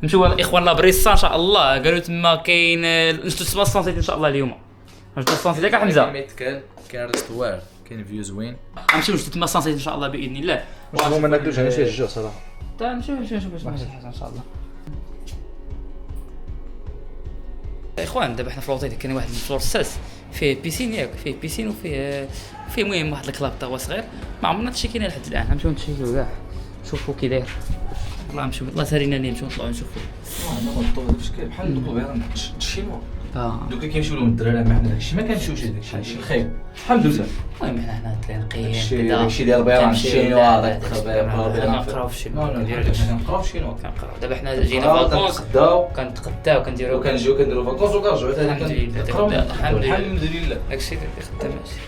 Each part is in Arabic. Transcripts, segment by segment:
نمشيو الاخوان لابريسا ان شاء الله. قالوا تما كاين نشدو تما السونسيت ان شاء الله اليوم. نشدو السونسيت ياك حمزه؟ كاين ريستوار، كاين فيو زوين. غنمشيو نشدو تما السونسيت ان شاء الله باذن الله. واش ما ناكلوش انا شي الجوع صراحه. تا نمشيو باش نمشي ان شاء الله. اخوان دابا حنا في لوطيل كاين واحد الفلور الساس فيه بيسين ياك، فيه بيسين وفيه المهم واحد الكلاب تا هو صغير ما عمرنا تشيكينا لحد الان. غنمشيو نتشيكيو كاع نشوفو كي داير. والله نمشيو الله سارينا ليه نمشيو نطلعو نشوفو. بحال ندوقو غير الشينوا. دوكا كيمشيو لهم الدراري معنا داكشي ما كنمشيوش داكشي الخايب. الحمد لله. المهم حنا هنا تلاقيين كذا داكشي ديال البيران الشينوا هذاك كنقراو في الشينوا. كنقراو في الشينوا. دابا حنا جينا فاكونس كنتغداو كنديرو كنديرو فاكونس وكنرجعو الحمد لله. داكشي اللي خدام ماشي.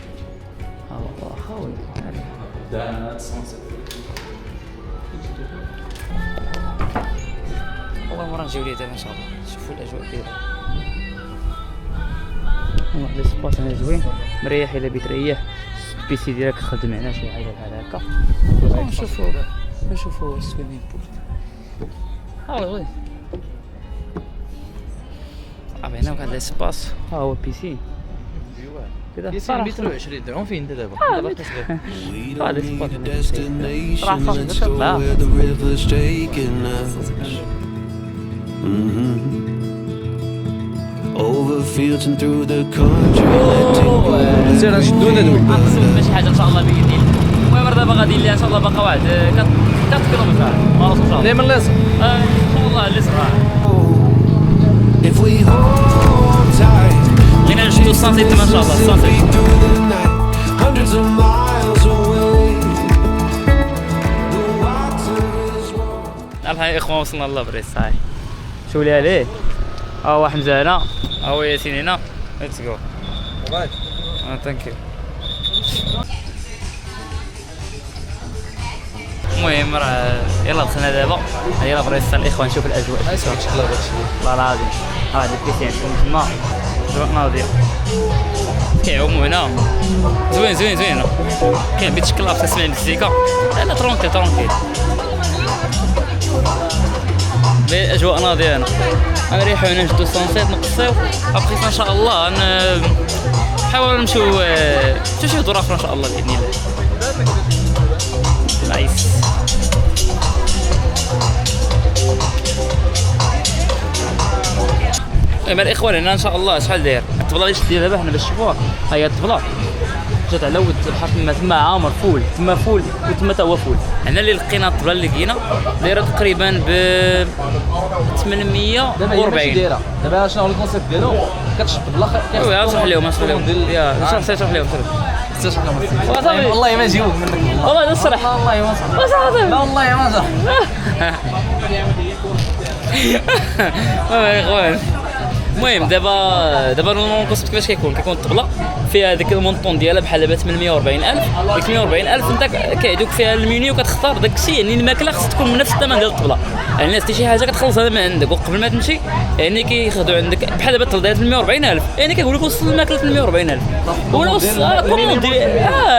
ها والله خاوي دا سونسيت. والله مرة نجيو ليه دابا ان شاء الله نشوفوا الاجواء ديالو. واحد السباس هنا زوين مريح الا بتريح البيسي ديالك خدم معنا شي حاجه بحال هكا. نشوفوا السويمين بول. ها وي هنا واحد السباس. ها هو البيسين كذا صراحه 20 درهم فين انت دابا؟ هذا السباس صراحه Over fields and through the country letting سير نشدو ندوي. غنقسموا شي حاجه ان شاء الله باذن الله. المهم دابا غادي ليها ان شاء الله باقا واحد 4 كيلومتر خلاص ان شاء الله. دايما لازم ان شاء الله اللي صراحه if we hold tight بغينا نشدو السانسيت تما ان شاء الله. السانسيت through the night hundreds of miles away the water is warm. الحين اخوان وصلنا لابريس. هاي شو لي عليه. ها هو حمزه هنا، ها هو ياسين هنا. ليتس جو. ثانك يو. المهم راه يلا دخلنا دابا هي لابريس الاخوان. نشوف الاجواء والله العظيم. هذا البيسين تما اجواء ناضيه كيعوموا هنا زوين زوين زوين. كاين بيت شكلاف تسمع المزيكا. لا ترونكيل باجواء ناضيه هنا. غنريحو هنا نشدو السونسيت نقصيو ابخي ان شاء الله نحاولوا نمشيو شي دور اخرى ان شاء الله باذن الله. نايس. اما الاخوان هنا ان شاء الله شحال داير الطبله اللي شدينا دابا حنا باش نشوفوها. ها هي الطبله جات على ود البحر تما عامر فول تما فول وتما تا هو فول. هنا اللي لقينا الطبله اللي لقينا دايره تقريبا ب 840. دابا شنو هو الكونسيبت ديالو؟ كتشد بلا وي اشرح لهم يا اشرح لهم والله ما نجيوك منك والله نصرح والله ما صح لا والله ما صح. اخوان المهم دابا الكونسيبت كيفاش كيكون الطبله فيها داك المونطون ديالها بحال دابا 840,000. ديك 840,000 انت كيعدوك فيها المينيو كتختار داك الشيء. يعني الماكله خصها تكون من نفس الثمن ديال الطبله. يعني الناس شي حاجه كتخلصها من عندك وقبل ما تمشي يعني كياخذوا عندك بحال دابا الطبله ديال 840,000 يعني كيقول لك وصل الماكله 840,000 ولا وصل كوموندي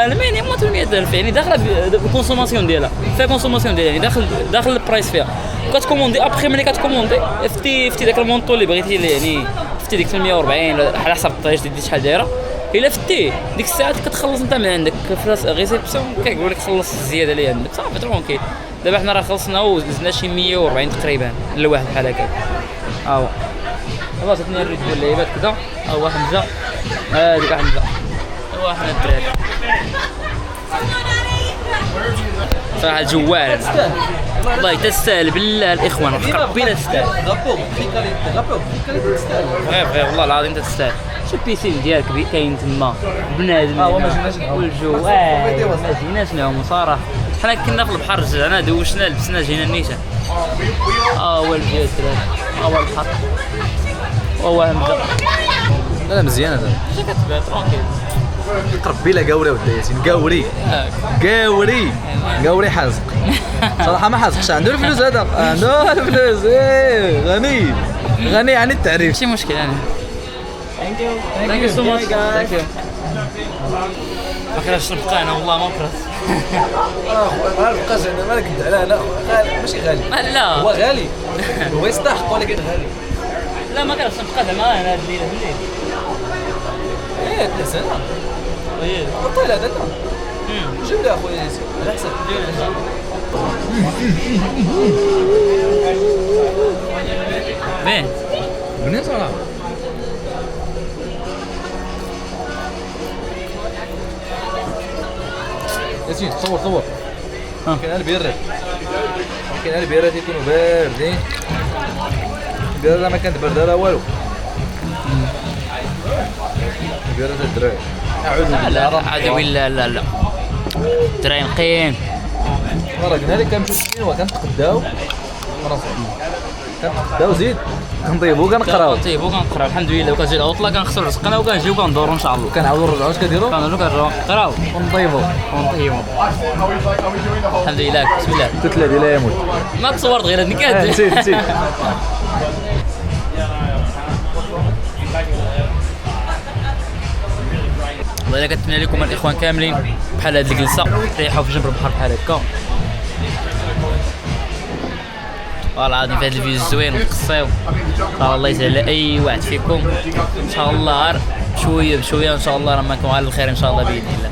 المينيموم 800,000 يعني داخله بالكونسوماسيون ديالها فيها كونسوماسيون ديالها يعني داخل البرايس فيها. كتكوموندي ابخي ملي كتكوموندي فتي داك المونطون اللي بغيتي يعني فتي ديك 840 على حسب الطايش ديال شحال دايره. الا فتي ديك الساعات كتخلص انت من عندك في ريسيبسيون كيقول لك خلص الزياده اللي عندك صافي ترونكيل. دابا حنا راه خلصنا وزدنا شي 140 تقريبا لواحد بحال هكا. ها هو دابا عطيتني الريت ديال اللعيبات كذا. ها هو حمزه هذيك حمزه ها حنا الدراري صراحه الجوال والله تستاهل بالله الاخوان ربي تستاهل. غير والله العظيم تستاهل. شوف البيسين ديالك كاين تما بنادم والجو ما جيناش لهم صراحه. حنا كنا في البحر رجعنا دوشنا لبسنا جينا النيشان. هو الجو الدراري هو البحر هو همزه. لا مزيان هذا كتبان ترونكيل. قربي لا قاوري ودي ياسين قاوري حازق صراحه ما حازقش. عنده الفلوس هذا عنده الفلوس غني عن التعريف. ماشي مشكل يعني. ثانك يو سو ماتش. ما كرهتش نبقى انا والله ما كرهت. ما بقاش انا ما كنت على انا غالي ماشي غالي لا هو غالي هو يستحق ولكن غالي. لا ما كرهتش نبقى زعما انا هاد الليله بالليل. ايه 3 سنة طيب بطل هذا لا جيب لي اخويا ياسين على حسب بين بنين صراحة. ياسين صور كاين البيرات كاين البيرات يكونوا باردين. البيرة ما كانت باردة لا والو. البيرات الدراري لا عاد بالله لا ترى نقيم مرة قلنا لك كنمشيو للسينما كنتقداو كنتقداو زيد كنطيبو كنقراو طيب وكنقراو الحمد لله وكنجي العطله كنخسر رزقنا وكنجيو كندورو ان شاء الله كنعاودو نرجعو اش كنديرو كنقراو ونطيبو ونطيبو الحمد لله بسم الله تتلا ديال يموت ما تصورت غير هاد النكات نسيت والله الا كنتمنى لكم الاخوان كاملين بحال هاد الجلسه ريحوا في جنب البحر بحال هكا والله العظيم في هاد الفيديو الزوين ونقصيو الله يسهل على اي واحد فيكم ان شاء الله بشويه بشويه ان شاء الله راه نكونوا على الخير ان شاء الله باذن الله.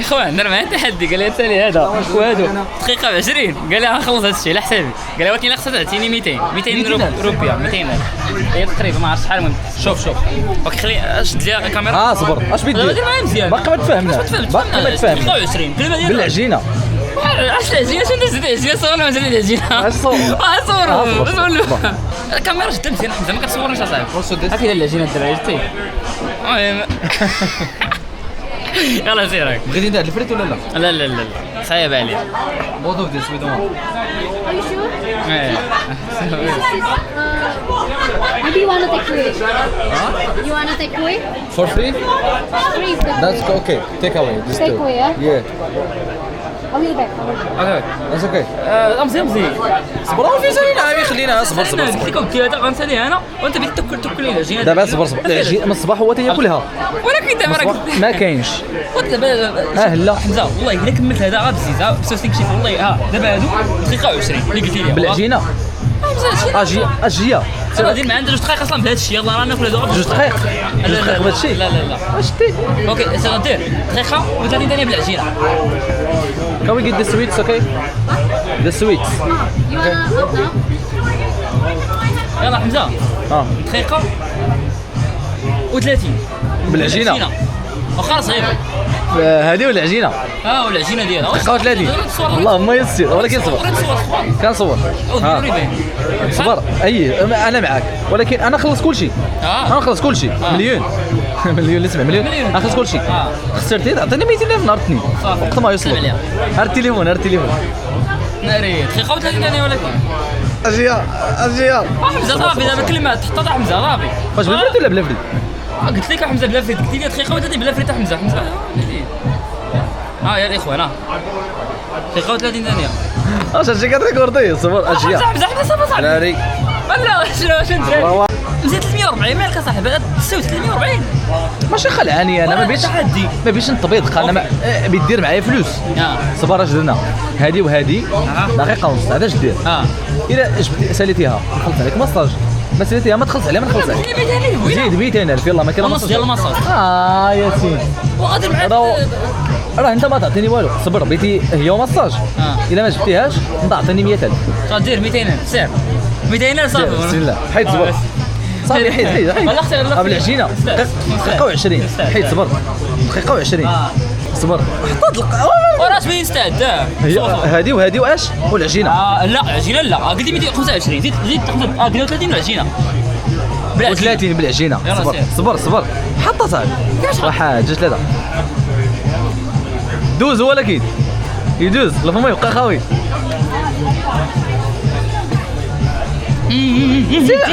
اخوان درنا معاه تحدي قال لي سالي هذا وهادو دقيقه 20 قال لي غنخلص هذا الشيء على حسابي قال لي ولكن خصها تعطيني 200 روبيا 200 هي تقريبا ما عرفتش شحال. المهم شوف اوكي خلي شد لي الكاميرا صبر اش بدي دير معايا مزيان باقي ما تفهمناش باقي ما تفهمش 20 كلمه ديال بالعجينه عرفت العجينه شنو زيد العجينه صورنا مزال العجينه صور الكاميرا جدا مزيان حمزه ما كتصورناش اصاحبي هاكي العجينه الدراري شتي المهم يلا سيرك بغيتي انت هاد الفريت ولا لا؟ لا لا لا لا صعيب عليك both of this we don't want. Are you sure? ايه Maybe you want to take away. You want to take away? for free Free. that's okay take away this Take too away, yeah? yeah I'll be back. that's okay مزيان مزيان صبروا في سالينا عامي خلينا صبر قلت لكم هذا غنسالي انا وانت بديت تاكل لي العجينه دابا صبر العجينه من الصباح هو تياكلها ولكن دابا راك ما كاينش دابا لا حمزه والله الا كملت هذا غير بزيت بسوس شي والله دابا هادو دقيقه 20 اللي قلتي لي بالعجينه اجيه راه دير معنا 2 دقائق اصلا بهذا الشيء يلاه راه ناكل هذا 2 دقائق 2 دقائق بهذا الشيء لا لا لا واش دي اوكي سغندير دقيقه و30 ثانيه بالعجينه can we get the sweets okay the sweets You want to up now? يلا حمزه دقيقه و30 بالعجينه واخا صغير هذه ولا العجينه والعجينه ديالها دقيقه 30 اللهم يسر ولكن صبر كنصور صبر اي انا معاك ولكن انا نخلص كل شيء انا نخلص كل شيء مليون مليون اسمع مليون نخلص كل شيء خسرتي تعطيني 200 في نهار اثنين وقت ما يوصلوا هار التليفون ناري دقيقه و30 ثانيه ولكن اجيه حمزه صافي دابا كلمه تحط حمزه صافي واش بالفريد ولا بلا فريد قلت لك حمزه بلا فريد قلت لي دقيقه و30 بلا فريد حمزه يا الاخوان دقيقه و30 ثانيه اش اجي كتريكوردي صبر اجيه حمزه صافي ناري لا شنو مزيد 340 مالك اصاحبي تساوي 340 ماشي خلعاني انا ما بيش نطبيض انا ما بيدير معايا فلوس صبر اش درنا هادي وهادي دقيقه ونص هذا اش دير الا جبتي ساليتيها نخلص عليك مصاج ما ساليتيها ما تخلص عليها ما نخلص عليك زيد 200,000 يلاه ما كاين نص ديال المصاج ياسين وغادر معاك راه انت ما تعطيني والو صبر بغيتي هي ومصاج الا ما جبتيهاش تعطيني 100,000 غادير 200,000 سير 200,000 صافي بسم الله حيد صبر صافي حيد قبل العجينه دقيقه و20 حيد صبر دقيقه و20 صبر حطت وراس وين يستعد هادي وهادي واش والعجينه لا عجينه لا قلت لي 225 زيد 30 العجينه و30 بالعجينه صبر حطها صاحبي واحد جوج ثلاثه دوز ولكن يدوز الفم يبقى خاوي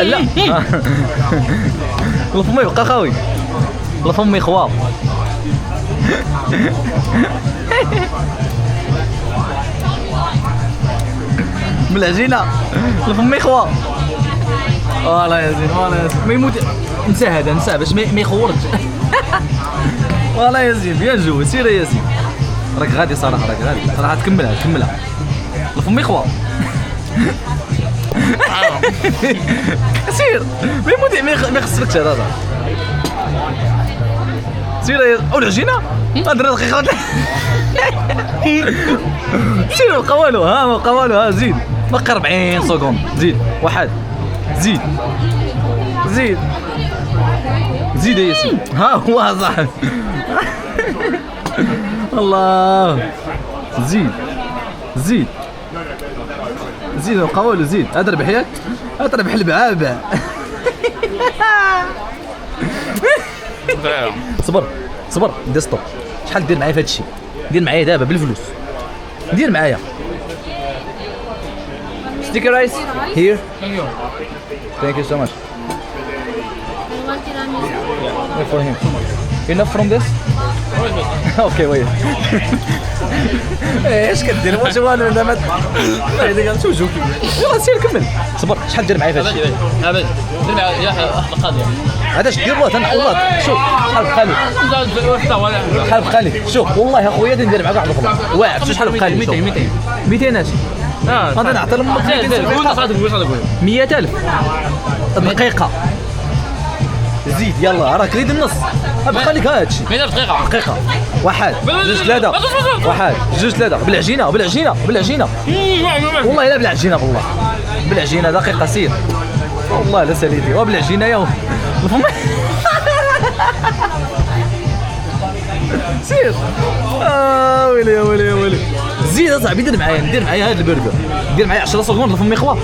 لا الفم يبقى خاوي الفم يخوا بالعجينه الفم يخوا والله يا زين ما يموت نسى باش ما يخورش والله ياسين بيان جو سير ياسين راك غادي صراحه صراحه تكملها الفم يخوى سير ما يخصكش هذا سير او العجينه هضر دقيقه سير بقى والو زيد باقي 40 سكوند زيد واحد زيد يا ياسين ها هو صح الله زيد بقى والو زيد هاد ربح البعابع صبر دير ستوب شحال دير معايا في هادشي دير معايا دابا بالفلوس دير معايا ستيكر رايس هير ثانك يو سو ماتش I want tiramisu. for him enough from this اوكي وي ايش كدير واش والو دابا هذيك غنشوفو يلاه سير كمل صبر شحال دير معايا في هادشي ابد دير معايا القضيه هذا اش دير والله شوف شحال بقى لي شوف والله اخويا ندير معاك واحد الخبر واعر شحال بقى لي 200 اش غادي نعطي لهم 100,000 دقيقه زيد يلا راك ريد النص بقى لك هادشي 100 دقيقه واحد جوج ثلاثه بالعجينه والله الا بالعجينه بالعجينه دقيقه سير والله لا ساليتي وبالعجينه يا سير ويلي زيد اصاحبي دير معايا هاد البرجر دير معايا 10 سكوند الفم يخوى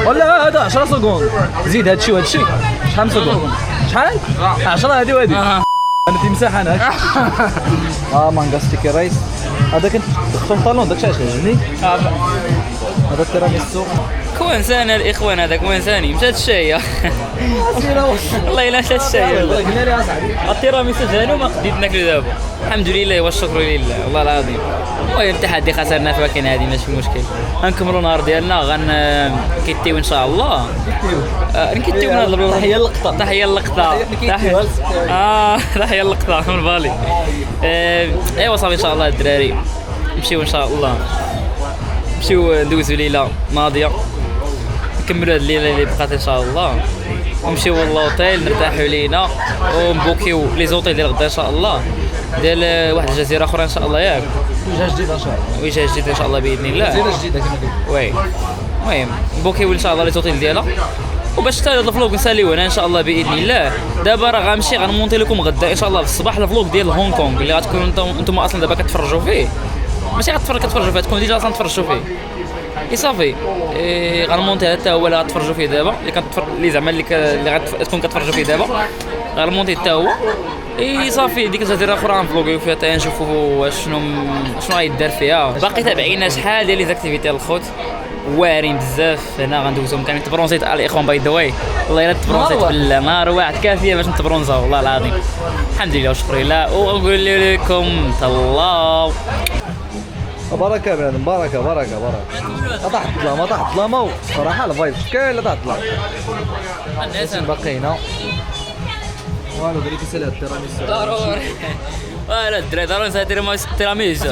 ولا هذا 10 سكوند زيد هادشي شحال سكوند شحال 10 هادي وهادي انا تمساح انا مانغا ستيكي رايس هذا كنت خصو طالون داكشي علاش عجبني هذا التيراميسو كوانسان الاخوان هذاك كوانساني مشات الشايه والله الا مشات الشايه قلنا لي اصاحبي التيراميسو ديالو ما قديت ناكلو دابا الحمد لله والشكر لله والله العظيم المهم التحدي خسرنا في ولكن هذه ماشي مشكل غنكملوا النهار ديالنا كيتيو ان شاء الله نكتيو من هذا البلاصه تحيه اللقطه تحيه اللقطه من بالي ايوا صافي ان شاء الله الدراري نمشيو ان شاء الله نمشيو ندوزو ليله ناضيه نكملوا هاد الليله اللي بقات ان شاء الله ونمشيو للوطيل نرتاحوا لينا ونبوكيو لي زوطيل ديال غدا ان شاء الله ديال واحد الجزيره اخرى ان شاء الله ياك وجهه جديده ان شاء الله وجهه جديده ان شاء الله باذن الله جزيره جديده كما قلت وي المهم نبوكيو ان شاء الله لي زوطيل ديالها وباش حتى هذا الفلوق نساليو هنا ان شاء الله باذن الله دابا راه غنمشي غنمونتي لكم غدا ان شاء الله في الصباح الفلوق ديال هونغ كونغ اللي غتكونوا انتم اصلا دابا كتفرجوا فيه ماشي كتفرجوا فيه تكون ديجا اصلا تفرجوا فيه اي صافي غنمونتي حتى هو اللي غتفرجوا فيه دابا اللي زعما اللي غتكون كتفرجوا فيه دابا غنمونتي حتى هو اي صافي ديك الجزيره الاخرى غنفلوغيو فيها حتى نشوفوا شنو غيدار فيها باقي تابعينا شحال ديال لي زاكتيفيتي الخوت واعرين بزاف هنا غندوزهم كامل تبرونزيت الاخوان باي ذا واي والله الا تبرونزيت بالله نهار واحد كافيه باش نتبرونزا والله العظيم الحمد لله والشكر لله ونقول لكم تهلاو بركه بنادم بركه طاحت الظلامه صراحه الفايب كاين طاحت الظلامه باقي هنا والو دريك سلات التيراميسو ضروري ولا الدراري ضروري نسى تيراميسو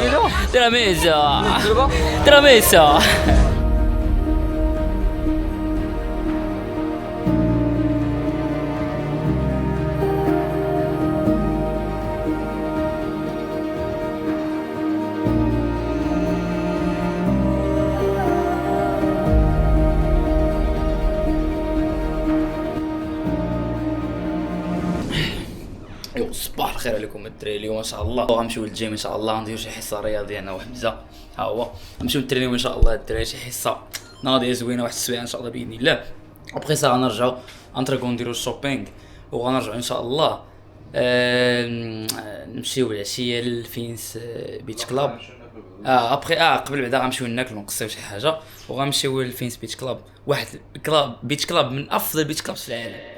صباح الخير عليكم الدراري اليوم ان شاء الله غنمشيو للجيم ان شاء الله نديرو شي حصه رياضيه انا وحمزه ها هو نمشيو نترينيو ان شاء الله الدراري شي حصه ناضيه زوينه واحد السويعه ان شاء الله باذن الله وبقي ساعه غنرجعو انتريكو نديرو الشوبينغ وغنرجعو ان شاء الله نمشيو العشيه للفينس بيتش كلاب ابخي قبل بعدا غنمشيو ناكلو نقصيو شي حاجه وغنمشيو للفينس بيتش كلاب واحد كلاب بيتش كلاب من افضل بيتش كلابس في العالم